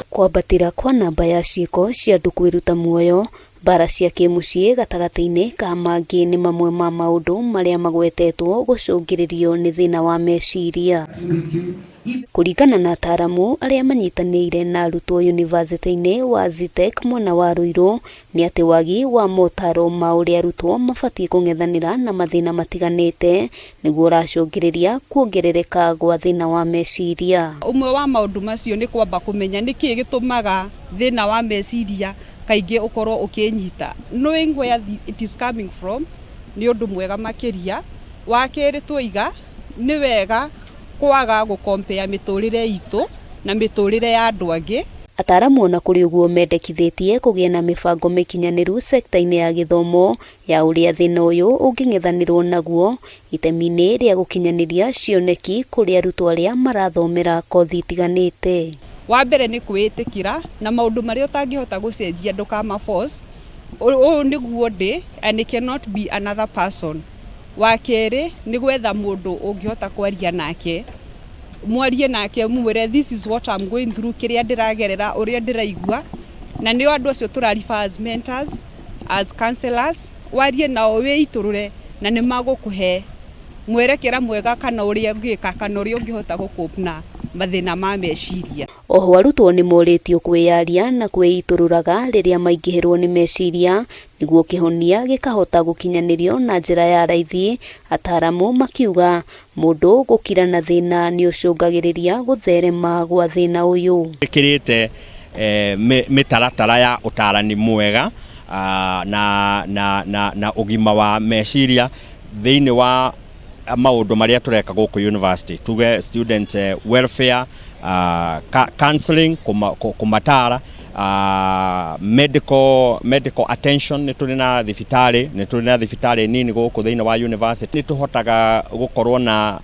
Kwambatira kwa namba ya ciiko cia andu kwiruta muoyo bara cia kimucii gatagati-ini ka mangi ni mamwe ma maundu maria magwetetwo gucungiririo ni thina wa meciria. Kuringana na ataramu aria manyitanire na arutwo university-ini wa GITEC mwena wa Ruiru ni ati wagi wa motaro ma uria arutwo mabatie kung'ethanira na mathina matiganite niguo uracungiriria kuongerereka gwa thina wa meciria. Umwe wa maundu macio ni kwamba kumenya niki gitumaga thina wa meciria kaingi ukorwo ukinyita. Knowing where it is coming from ni undu mwega makiria. Wa keri tuiga ni wega kwaga gukompea miturire itu na miturire ya andu angi. Ataramu ona kuri uguo mendekithitie kugia na mibango mikinyaniru sekta-ini ya githomo ya uria thina uyu unging'ethanirwo naguo itemi-ini ria gukinyaniria CIONEKI kuri arutwo aria marathomera kothi itiganite. Wa mbere ni kwitikira na maundu maria utangihota gucenjia ndukama force u niguo ndi and it cannot be another person. Wa keri ni gwetha mundu ungihota kwaria nake mwarie nake mwire this is what I'm going through kiria ndiragerera uria ndiraigua na ni andu acio turarifa as mentors as counselors warie nao wiiturure na ni magukuhe mwerekera mwega kana uria ngika kana uria ungihota gukupna mathina ma meciria. Oho arutwo ni moritio kwiyaria na kwiitururaga riria maingihirwo ni meciria niguo kihonia gikahota gukinyanirio na njira ya raithi. Ataramu makiuga mundu gukira na thina ni ucungagiriria gutherema gwa thina uyu. Ikirite mitaratara ya utarani mwega na ugima wa meciria thiini wa maundu maria tureka guku university tuge student welfare counseling kumatara medical attention ni turina thibitari nini guku thiini wa university ni tuhotaga gukorwo na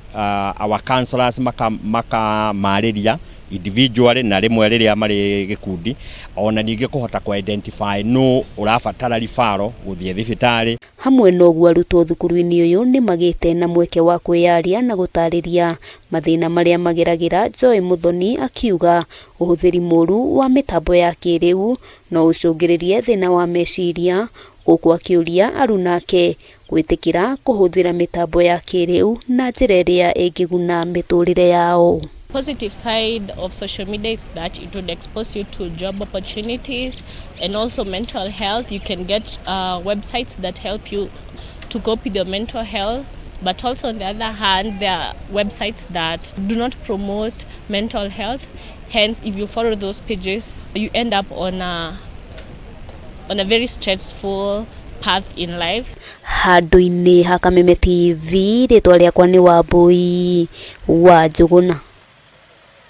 our counselors maka mariria individually na rimwe riria mari gikundi ona ningi kuhota ku identify no urabatara rifaro guthie thibitari. Hamwe noguo arutwo thukuru-ini uyu ni magite na mweke wa kwiyaria na gutariria mathina maria mageragira. Joy Muthoni akiuga uhuthiri muru wa mitambo ya kiriu no ucungiririe thina wa meciria guku akiuria arunake gwitikira kuhuthira mitambo ya kiriu na njira iria ingiguna miturire yao. Positive side of social media is that it would expose you to job opportunities and also mental health. You can get websites that help you to cope with your mental health, but also on the other hand, there are websites that do not promote mental health. Hence, if you follow those pages, you end up on a very stressful path in life. Handu-ini ha Kameme TV ritwa riakwa ni Wambui wa Njuguna.